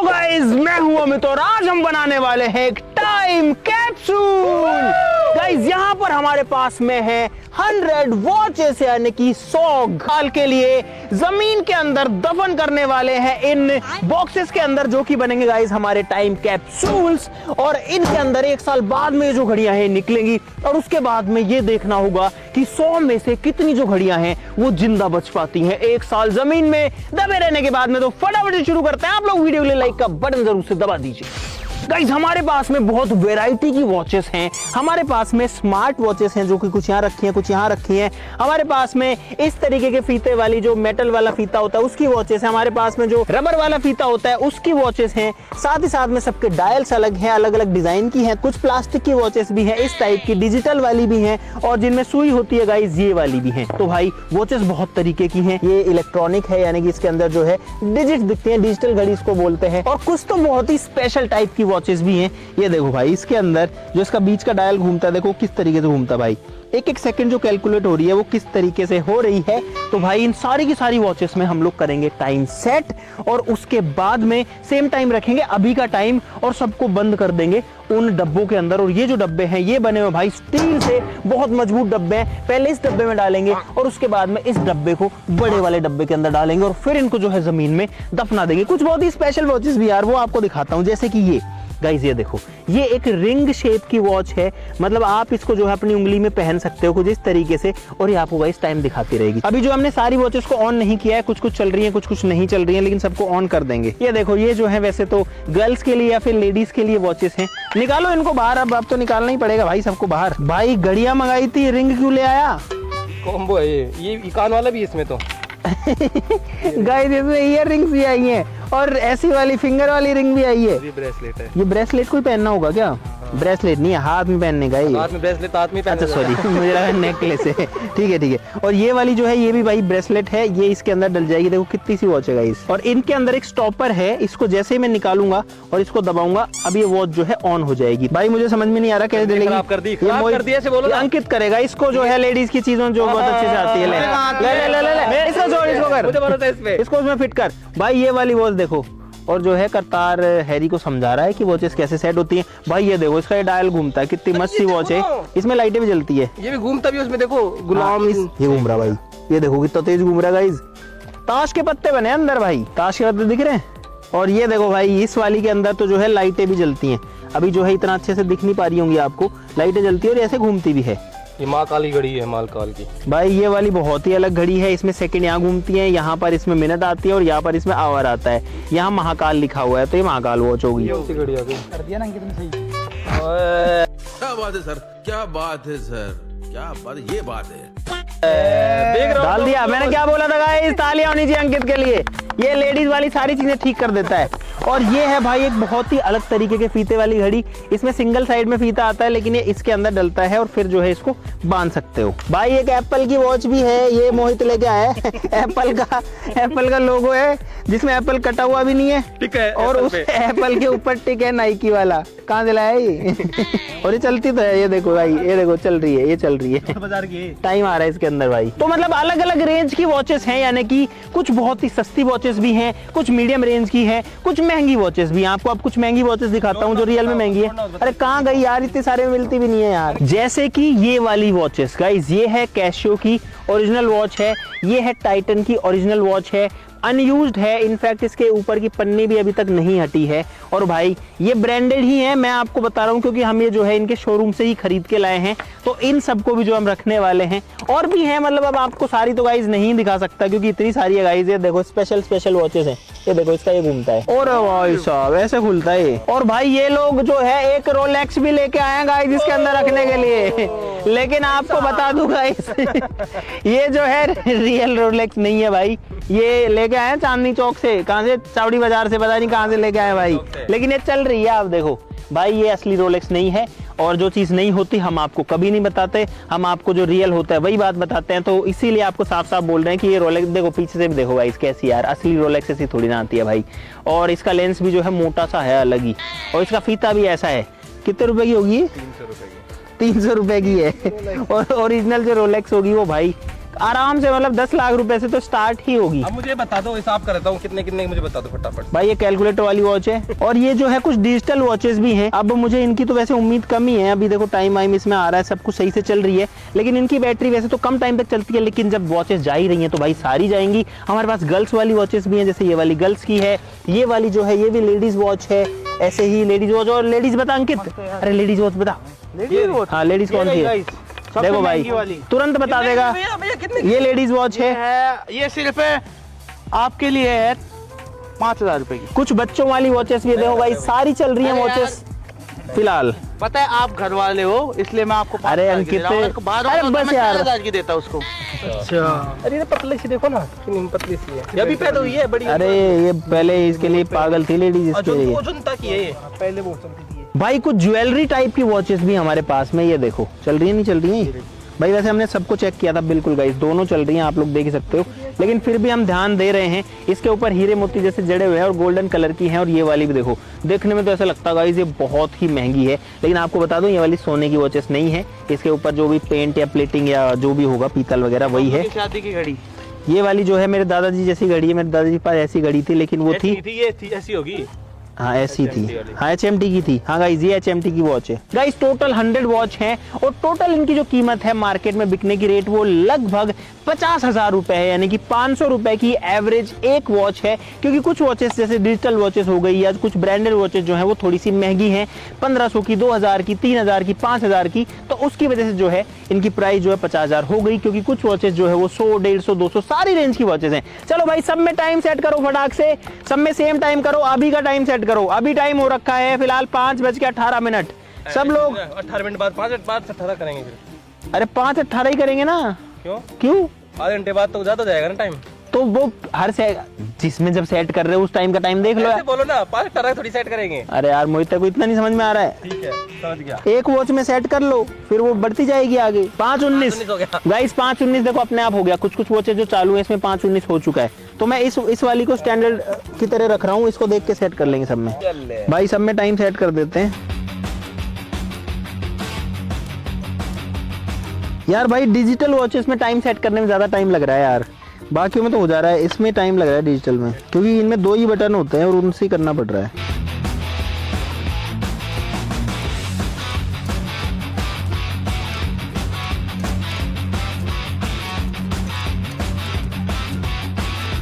Guys, मैं हूं अमित और आज हम बनाने वाले हैं एक टाइम कैप्सूल। गाइस, यहाँ पर हमारे पास में है 100 वॉचेस, यानी कि 100 साल के लिए जमीन के अंदर दफन करने वाले हैं इन बॉक्सेस के अंदर, जो कि बनेंगे गाइस हमारे टाइम कैप्सूल्स। और इनके अंदर 1 साल बाद में जो घड़ियां हैं निकलेंगी और उसके बाद में ये देखना होगा कि 100 में से कितनी जो घड़ियां हैं वो जिंदा बच पाती हैं 1 साल जमीन में दबे रहने के बाद में। तो फटाफट से शुरू करते हैं। आप लोग वीडियो के लिए लाइक का बटन जरूर से दबा दीजिए। गाइस, हमारे पास में बहुत वैरायटी की वॉचेस हैं। हमारे पास में स्मार्ट वॉचेस हैं जो कि कुछ यहाँ रखी हैं, कुछ यहाँ रखी हैं। हमारे पास में इस तरीके के फीते वाली जो मेटल वाला फीता होता है उसकी वॉचेस है। हमारे पास में जो रबर वाला फीता होता है उसकी वॉचेस हैं। साथ ही साथ में सबके डायल्स अलग हैं, अलग अलग डिजाइन की हैं। कुछ प्लास्टिक की वॉचेस भी हैं, इस टाइप की डिजिटल वाली भी हैं, और जिनमें सुई होती है गाइस ये वाली भी हैं। तो भाई वॉचेस बहुत तरीके की हैं। ये इलेक्ट्रॉनिक है, यानी कि इसके अंदर जो है डिजिट दिखते हैं, डिजिटल घड़ी इसको बोलते हैं। और कुछ तो बहुत ही स्पेशल टाइप की वॉचेस भी हैं। ये देखो भाई, इसके अंदर जो इसका बीच का डायल घूमता है, देखो किस तरीके से घूमता है भाई। एक एक सेकंड जो कैलकुलेट हो रही है वो किस तरीके से हो रही है। तो भाई इन सारी की सारी वॉचेस में हम लोग करेंगे टाइम सेट, और उसके बाद में सेम टाइम रखेंगे, अभी का टाइम, और सबको बंद कर देंगे उन डब्बों के अंदर। और ये जो डब्बे हैं ये बने हुए भाई स्टील से, बहुत मजबूत डब्बे हैं। पहले इस डब्बे में डालेंगे और उसके बाद में इस डब्बे को बड़े वाले डब्बे के अंदर डालेंगे और फिर इनको जो है जमीन में दफना देंगे। कुछ बहुत ही स्पेशल वॉचेस भी यार, वो आपको दिखाता हूँ। जैसे कि ये गाइस, ये देखो, ये एक रिंग शेप की वॉच है। मतलब आप इसको जो है अपनी उंगली में पहन सकते हो कुछ इस तरीके से, और ये आपको गाइस टाइम दिखाती रहेगी। अभी जो हमने सारी वॉचेस को ऑन नहीं किया है, कुछ कुछ चल रही है, कुछ कुछ नहीं चल रही है, लेकिन सबको ऑन कर देंगे। ये देखो, ये जो है वैसे तो गर्ल्स के लिए या फिर लेडीज के लिए वॉचेस हैं। निकालो इनको बाहर, अब तो निकालना ही पड़ेगा भाई सबको बाहर। भाई घड़ियां मंगाई थी, रिंग क्यों ले आया? कॉम्बो है ये कान वाला भी इसमें तो गाइस, इसमें ईयर रिंग्स भी आई हैं और ऐसी वाली फिंगर वाली रिंग भी आई है। ये ब्रेसलेट है। ये ब्रेसलेट कोई पहनना होगा क्या? ब्रेसलेट नहीं है, हाथ में पहनने का। हाथ में ब्रेसलेट, हाथ में अच्छा सॉरी, मुझे लगा नेकलेस है। ठीक है ठीक है। और ये वाली जो है ये भी भाई ब्रेसलेट है, ये इसके अंदर डल जाएगी। देखो कितनी सी वॉच है गाइस। और इनके अंदर एक स्टॉपर है, इसको जैसे ही मैं निकालूंगा और इसको दबाऊंगा, अब ये वॉच जो है ऑन हो जाएगी। भाई मुझे समझ में नहीं आ रहा कैसे डलेगी। खराब कर दी ऐसे बोलो। अंकित करेगा इसको, जो है लेडीज की चीजों जो बहुत अच्छे से आती है। ले इसको छोड़, इसको कर, मुझे भरोसा है इस पे। इसको उसमें फिट कर। भाई ये वाली वॉच देखो, और जो है करतार हैरी को समझा रहा है कि वॉचेस कैसे सेट होती हैं। भाई ये देखो, इसका ये डायल घूमता है, कितनी मस्त सी वॉच है। इसमें लाइटें भी जलती है। ये भी घूमता भी, उसमें देखो गुलाम। ये घूम रहा भाई, ये देखो कितना तेज घूम रहा है गाइस। ताश के पत्ते बने अंदर भाई, ताश के पत्ते दिख रहे हैं। और ये देखो भाई, इस वाली के अंदर तो जो है लाइटें भी जलती हैं। अभी जो है इतना अच्छे से दिख नहीं पा रही होंगी आपको, लाइटें जलती है और ऐसे घूमती भी है। ये माँ काली घड़ी है, माल काल की। भाई ये वाली बहुत ही अलग घड़ी है। इसमें सेकंड यहाँ घूमती है, यहाँ पर इसमें मिनट आती है और यहाँ पर इसमें आवर आता है। यहाँ महाकाल लिखा हुआ है, तो ये महाकाल वॉच होगी। घड़ी आ गई। कर दिया ना अंकित ने सही। क्या बात है सर, क्या बात है सर, क्या बात, ये बात है। डाल दिया। मैंने क्या बोला था गाइस, तालियां होनी चाहिए अंकित के लिए। ये लेडीज वाली सारी चीजें ठीक कर देता है। और ये है भाई एक बहुत ही अलग तरीके के फीते वाली घड़ी। इसमें सिंगल साइड में फीता आता है, लेकिन ये इसके अंदर डलता है और फिर जो है इसको बांध सकते हो। भाई एक एप्पल की वॉच भी है, ये मोहित लेके आया है। एप्पल का लोगो है, जिसमें एप्पल कटा हुआ भी नहीं है, ठीक है। और उस एप्पल के ऊपर टिक है नाइकी वाला। कहाँ दिलाया ये? और ये चलती तो है, ये देखो भाई, ये देखो चल रही है, ये चल रही है। बाजार की टाइम आ रहा है इसके अंदर भाई। तो मतलब अलग अलग रेंज की वॉचेस हैं, यानी कि कुछ बहुत ही सस्ती वॉचेस भी हैं, कुछ मीडियम रेंज की है, कुछ महंगी वॉचेस भी हैं। आपको अब कुछ महंगी वॉचेस दिखाता हूँ जो रियल में महंगी है। अरे कहाँ गई यार, इतने सारे में मिलती भी नहीं है यार। जैसे कि ये वाली वॉचेस गाइस, ये है कैशियो की ओरिजिनल वॉच है, ये है टाइटन की ओरिजिनल वॉच है, अनयूज्ड है। इनफैक्ट इसके ऊपर की पन्नी भी अभी तक नहीं हटी है। और भाई ये ब्रांडेड ही है, मैं आपको बता रहा हूँ, क्योंकि हम ये जो है इनके शोरूम से ही खरीद के लाए हैं। तो इन सबको भी जो हम रखने वाले हैं, और भी हैं, मतलब अब आपको सारी तो गाइज नहीं दिखा सकता क्योंकि इतनी सारी है गाइज। ये देखो स्पेशल वॉचेस हैं, ये देखो इसका ये घूमता है, और भाई साहब ऐसे खुलता है ये। और भाई ये लोग जो है एक रोलेक्स भी लेके आए हैं गाइज इसके अंदर रखने के लिए। लेकिन आपको बता दूं गाइज, ये जो है रियल रोलेक्स नहीं है भाई, ये लेके आए हैं चांदनी चौक से, कहां से, चावड़ी बाजार से, पता नहीं कहां से लेके आए भाई। लेकिन ये चल रही है, आप देखो भाई, ये असली रोलेक्स नहीं है। और जो चीज नहीं होती हम आपको कभी नहीं बताते, हम आपको जो रियल होता है वही बात बताते हैं। तो इसीलिए आपको साफ साफ बोल रहे हैं कि ये रोलेक्स देखो, पीछे से भी देखो भाई कैसी यार, असली रोलेक्स ऐसी थोड़ी ना आती है भाई। और इसका लेंस भी जो है मोटा सा है अलग ही, और इसका फीता भी ऐसा है। कितने रुपए की होगी? 300 रुपए की है। और ओरिजिनल जो रोलेक्स होगी वो भाई आराम से मतलब 10 लाख रुपए से तो स्टार्ट ही होगी। अब मुझे बता दो, हिसाब करता हूँ कितने कितने मुझे बता दो फटाफट। भाई ये कैलकुलेटर वाली वॉच है और ये जो है कुछ डिजिटल वॉचेस भी हैं। अब मुझे इनकी तो वैसे उम्मीद कम ही है, अभी देखो टाइम वाइम इसमें आ रहा है, सब कुछ सही से चल रही है, लेकिन इनकी बैटरी वैसे तो कम टाइम तक चलती है, लेकिन जब वॉचेस जा ही रही हैं तो भाई सारी जाएंगी। हमारे पास गर्ल्स वाली वॉचेस भी हैं, जैसे ये वाली गर्ल्स की है, ये वाली जो है ये भी लेडीज वॉच है, ऐसे ही लेडीज वॉच। और लेडीज बता अंकित, अरे लेडीज वॉच बता। हाँ लेडीज कौन सी है? देखो भाई तुरंत बता देगा। ये लेडीज वॉच है, ये सिर्फ आपके लिए है 5,000 रुपए की। कुछ बच्चों वाली वॉचेस भी है, देखो भाई सारी चल रही है वॉचेस फिलहाल। पता है आप घर वाले हो इसलिए मैं आपको अरे अंकित, अरे बस यार 4,000 की देता उसको। अरे ये पतली सी देखो ना, कितनी पतली सी है, ये अभी पैदा हुई है बड़ी। अरे ये पहले इसके लिए पागल थी लेडीज, इसके लिए जनता की है ये, पहले वो चलती थी। भाई कुछ ज्वेलरी टाइप की वॉचेस भी हमारे पास में, ये देखो चल रही है नहीं चल रही है भाई। वैसे हमने सबको चेक किया था, बिल्कुल गाइस दोनों चल रही हैं, आप लोग देख ही सकते हो, लेकिन फिर भी हम ध्यान दे रहे हैं। इसके ऊपर हीरे मोती जैसे जड़े हुए हैं और गोल्डन कलर की हैं। और ये वाली भी देखो, देखने में तो ऐसा लगता है गाइस ये बहुत ही महंगी है, लेकिन आपको बता दूं ये वाली सोने की वॉचेस नहीं है। इसके ऊपर जो भी पेंट या प्लेटिंग या जो भी होगा पीतल वगैरह वही है। शादी की घड़ी ये वाली जो है मेरे दादाजी जैसी घड़ी है, मेरे दादाजी के पास ऐसी घड़ी थी, लेकिन वो थी ये थी ऐसी होगी। हाँ ऐसी थी, हाँ HMT की थी। हाँ गाइस ये HMT की वॉच है। गाइस टोटल 100 वॉच है और टोटल इनकी जो कीमत है मार्केट में बिकने की रेट वो लगभग 50,000 रुपए है, यानी कि 500 रुपए की एवरेज एक वॉच है। क्योंकि कुछ वॉचेस जैसे डिजिटल वॉचेस हो गई या कुछ ब्रांडेड वॉचेस जो है वो थोड़ी सी महंगी हैं, 1500 की, 2000 की, 3000 की, 5000 की, तो उसकी वजह से जो है इनकी प्राइस जो है 50,000 हो गई। क्योंकि कुछ वॉचेस जो है वो 100, 150, 200 सारी रेंज की वॉचेस हैं। चलो भाई सब में टाइम सेट करो फटाक से, सब में सेम टाइम करो, अभी का टाइम सेट करो। अभी टाइम हो रखा है फिलहाल 5:18। सब लोग 18 मिनट बाद 5:18 करेंगे फिर। अरे 5:18 ही करेंगे ना। क्यों आधे घंटे बाद तो ज्यादा जाएगा ना टाइम। तो वो हर से जिसमें जब सेट कर रहे हो उस टाइम का टाइम देख लो यार। बोलो ना 5:18 थोड़ी सेट करेंगे। अरे यार मोहित को इतना नहीं समझ में आ रहा है। ठीक है समझ गया। एक वॉच में सेट कर लो फिर वो बढ़ती जाएगी आगे। 5:19 हो गया गाइस, 5:19 देखो अपने आप हो गया। कुछ कुछ वॉचेस जो चालू है इसमें 5:19 हो चुका है। तो मैं इस वाली को स्टैंडर्ड की तरह रख रहा हूँ, इसको देख के सेट कर लेंगे सब में। भाई सब में टाइम सेट कर देते हैं यार। भाई डिजिटल वॉचेस में टाइम सेट करने में ज्यादा टाइम लग रहा है यार, बाकियों में तो हो जा रहा है, इसमें टाइम लग रहा है डिजिटल में, क्योंकि इनमें 2 ही बटन होते हैं और उनसे ही करना पड़ रहा है।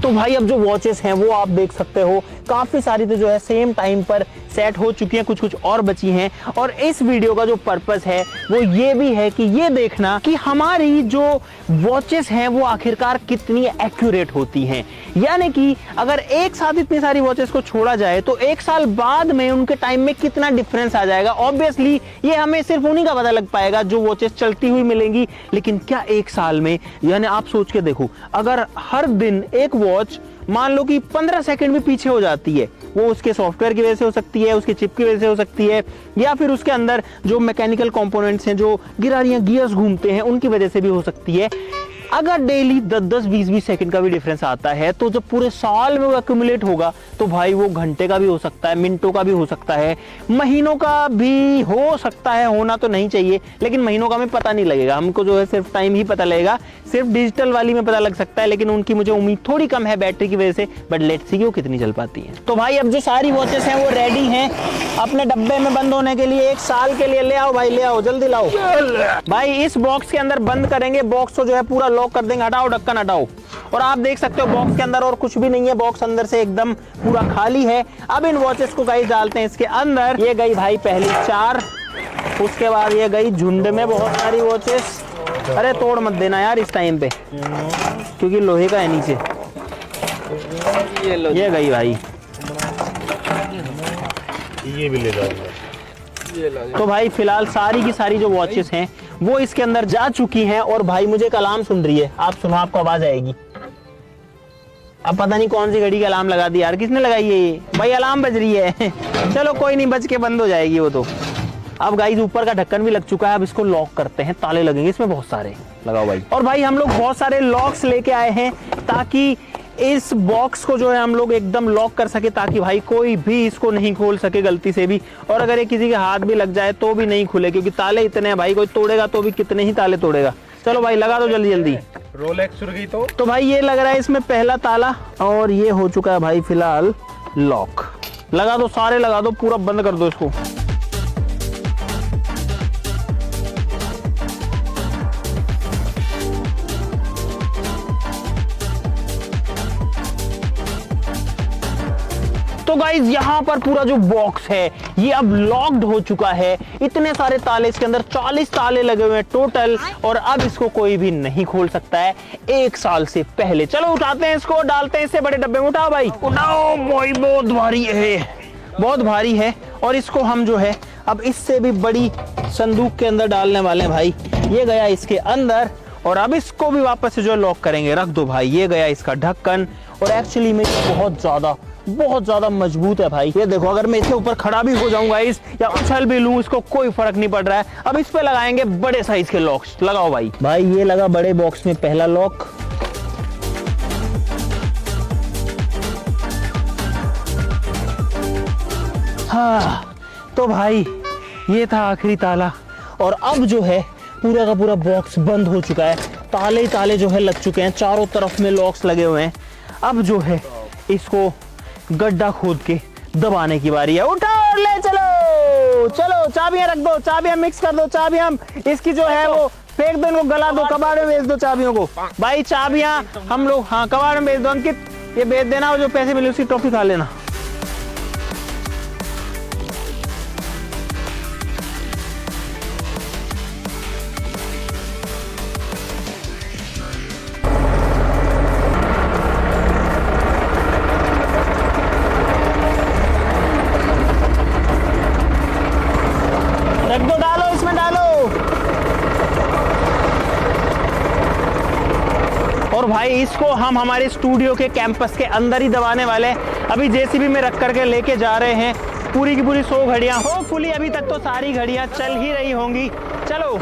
तो भाई अब जो वॉचेस हैं वो आप देख सकते हो काफी सारी तो जो है सेम टाइम पर सेट हो चुकी हैं, कुछ कुछ और बची हैं। और इस वीडियो का जो पर्पस है वो ये भी है कि ये देखना कि हमारी जो वॉचेस हैं वो आखिरकार कितनी एक्यूरेट होती हैं। यानी कि अगर एक साथ इतनी सारी वॉचेस को छोड़ा जाए तो 1 साल बाद में उनके टाइम में कितना डिफरेंस आ जाएगा। ऑब्वियसली ये हमें सिर्फ उन्हीं का पता लग पाएगा जो वॉचेस चलती हुई मिलेंगी, लेकिन क्या 1 साल में, यानी आप सोच के देखो अगर हर दिन एक वॉच मान लो कि 15 सेकंड भी पीछे हो जाती है, वो उसके सॉफ्टवेयर की वजह से हो सकती है, उसके चिप की वजह से हो सकती है, या फिर उसके अंदर जो मैकेनिकल कंपोनेंट्स हैं, जो गिरारियां गियर्स घूमते हैं, उनकी वजह से भी हो सकती है। अगर डेली 10-10, 20-20 सेकंड का भी डिफरेंस आता है तो जब पूरे साल में वो एक्यूमुलेट होगा तो भाई वो घंटे का भी हो सकता है, मिनटों का भी हो सकता है, महीनों का भी हो सकता है। होना तो नहीं चाहिए, लेकिन महीनों का हमें पता नहीं लगेगा, हमको जो है सिर्फ टाइम ही पता लगेगा। सिर्फ डिजिटल वाली में पता लग सकता है, लेकिन उनकी मुझे उम्मीद थोड़ी कम है बैटरी की वजह से, बट लेट्स सी कि वो कितनी चल पाती है। तो भाई अब जो सारी वॉचेस हैं वो रेडी हैं अपने डब्बे में बंद होने के लिए, 1 साल के लिए। ले आओ भाई, ले आओ, जल्दी लाओ भाई। इस बॉक्स के अंदर बंद करेंगे, बॉक्स को जो है पूरा लॉक कर देंगे। हटाओ ढक्कन हटाओ। और आप देख सकते हो बॉक्स के अंदर और कुछ भी नहीं है, बॉक्स अंदर से एकदम पूरा खाली है। अब इन वॉचेस को गाइस डालते हैं इसके अंदर। ये गई भाई पहली 4, उसके बाद ये गई झुंड में बहुत सारी वॉचेस। अरे तोड़ मत देना यार इस टाइम पे, क्योंकि लोहे का है नीचे। ये गई भाई, ये भी ले जाऊंगा। तो भाई फिलहाल सारी की सारी जो वॉचेस हैं वो इसके अंदर जा चुकी हैं। और भाई मुझे एक अलार्म सुन रही है, आप सुनो, आपको आवाज आएगी। अब पता नहीं कौन सी घड़ी का अलार्म लगा दी यार, किसने लगाई है ये? भाई अलार्म बज रही है चलो कोई नहीं, बज के बंद हो जाएगी वो तो। अब गाइस ऊपर का ढक्कन भी लग चुका है, अब इसको लॉक करते हैं। ताले लगेंगे इसमें बहुत सारे, लगाओ भाई। और भाई हम लोग बहुत सारे लॉक्स लेके आए हैं ताकि इस बॉक्स को जो है हम लोग एकदम लॉक कर सके, ताकि भाई कोई भी इसको नहीं खोल सके गलती से भी। और अगर ये किसी के हाथ भी लग जाए तो भी नहीं खुले, क्योंकि ताले इतने हैं भाई, कोई तोड़ेगा तो भी कितने ही ताले तोड़ेगा। चलो भाई लगा दो जल्दी जल्दी। रोलेक्स उड़ गई तो भाई ये लग रहा है इसमें पहला ताला, और ये हो चुका है भाई फिलहाल लॉक। लगा दो, सारे लगा दो, पूरा बंद कर दो इसको। तो गाइज यहाँ पर पूरा जो बॉक्स है ये अब लॉक्ड हो चुका है। इतने सारे ताले इसके अंदर, 40 ताले लगे हुए हैं टोटल, और अब इसको कोई भी नहीं खोल सकता है 1 साल से पहले। चलो उठाते हैं इसको, डालते हैं इससे बड़े डब्बे में। उठाओ भाई, उठाओ भाई, बहुत भारी है, बहुत भारी है। और इसको हम जो है अब इससे भी बड़ी संदूक के अंदर डालने वाले हैं भाई। ये गया इसके अंदर, और अब इसको भी वापस से जो लॉक करेंगे। रख दो भाई, ये गया इसका ढक्कन, और एक्चुअली में बहुत ज्यादा मजबूत है भाई। ये देखो, अगर मैं इसके ऊपर खड़ा भी हो जाऊंगा या उछल भी लूं, इसको कोई फर्क नहीं पड़ रहा है। अब इस पे लगाएंगे बड़े साइज के लॉक्स। लगाओ भाई। भाई ये लगा बड़े बॉक्स में पहला लॉक। हाँ, तो भाई ये था आखिरी ताला, और अब जो है पूरा का पूरा बॉक्स बंद हो चुका है। ताले ही ताले जो है लग चुके हैं, चारों तरफ में लॉक्स लगे हुए हैं। अब जो है इसको गड्ढा खोद के दबाने की बारी है। उठाओ और ले चलो, चलो चाबियां रख दो, चाबियां मिक्स कर दो, चाबियां इसकी जो है वो फेंक दो, इनको गला दो, कबाड़ में बेच दो चाबियों को। भाई चाबियां हम लोग, हाँ कबाड़ में बेच दो। अंकित ये बेच देना, और जो पैसे मिले उसकी टॉफी खा लेना। रख दो, डालो इसमें, डालो। और भाई इसको हम हमारे स्टूडियो के कैंपस के अंदर ही दबाने वाले हैं। अभी जेसीबी में रख करके लेके जा रहे हैं पूरी की पूरी 100 घड़ियां। होपफुली अभी तक तो सारी घड़ियां चल ही रही होंगी। चलो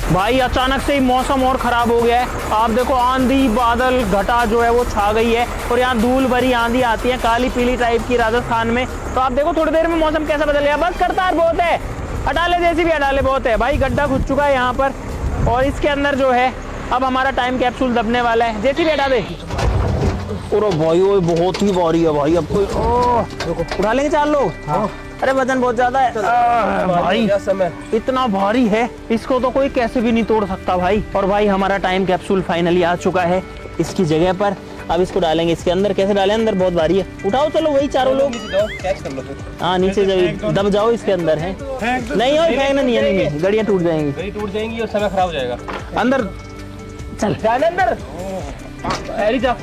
भाई अचानक से ही मौसम और खराब हो गया है। आप देखो, आंधी बादल घटा जो है वो छा गई है, और यहाँ धूल भरी आंधी आती है काली पीली टाइप की राजस्थान में। तो आप देखो थोड़ी देर में मौसम कैसा बदल गया। बस करतार बहुत है, अटाले जैसी भी अटाले बहुत है भाई। गड्ढा घुस चुका है यहाँ पर, और इसके अंदर जो है अब हमारा टाइम कैप्सूल दबने वाला है। जैसी भी हटा दे। अरे भाई वो बहुत ही भारी है भाई। अब कोई उठा लेंगे 4 लोग? हाँ। अरे वजन बहुत ज्यादा है भाई, इतना भारी है, इसको तो कोई कैसे भी नहीं तोड़ सकता भाई। और भाई हमारा टाइम कैप्सूल फाइनली आ चुका है इसकी जगह पर। अब इसको डालेंगे इसके अंदर। कैसे डालें? अंदर बहुत भारी है। उठाओ, चलो वही चारों लोग। हाँ नीचे दब जाओ इसके अंदर है। नहीं और फेंकना नहीं है, नहीं गड़ियाँ टूट जाएंगी और समय खराब हो जाएगा। अंदर चल, अंदर।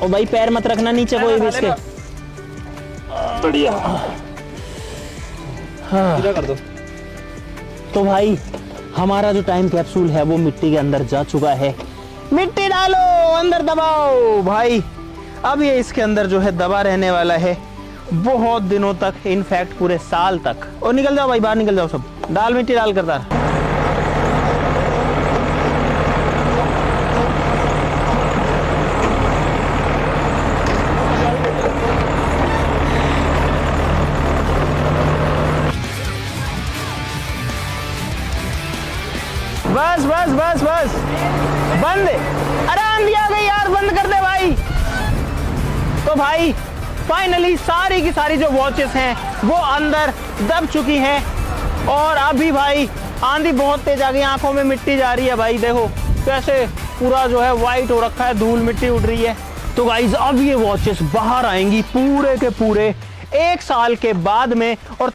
ओ भाई पैर मत रखना नीचे कोई भी इसके। बढ़िया। हाँ। कर दो। तो भाई हमारा जो टाइम कैप्सूल है वो मिट्टी के अंदर जा चुका है। मिट्टी डालो, अंदर दबाओ भाई। अब ये इसके अंदर जो है दबा रहने वाला है बहुत दिनों तक, इनफैक्ट पूरे साल तक। और निकल जाओ भाई, बाहर निकल जाओ सब। डाल मिट्टी डाल करता। बस बस बस बस बंद। अरे आंधी आ गई यार, बंद कर दे भाई। तो भाई फाइनली सारी की सारी जो वॉचेस हैं वो अंदर दब चुकी हैं। और अभी भाई आंधी बहुत तेज आ गई, आंखों में मिट्टी जा रही है भाई। देखो कैसे पूरा जो है वाइट हो रखा है, धूल मिट्टी उड़ रही है। तो गाइज अब ये वॉचेस बाहर आएंगी पूरे के पूरे 1 साल के बाद में। और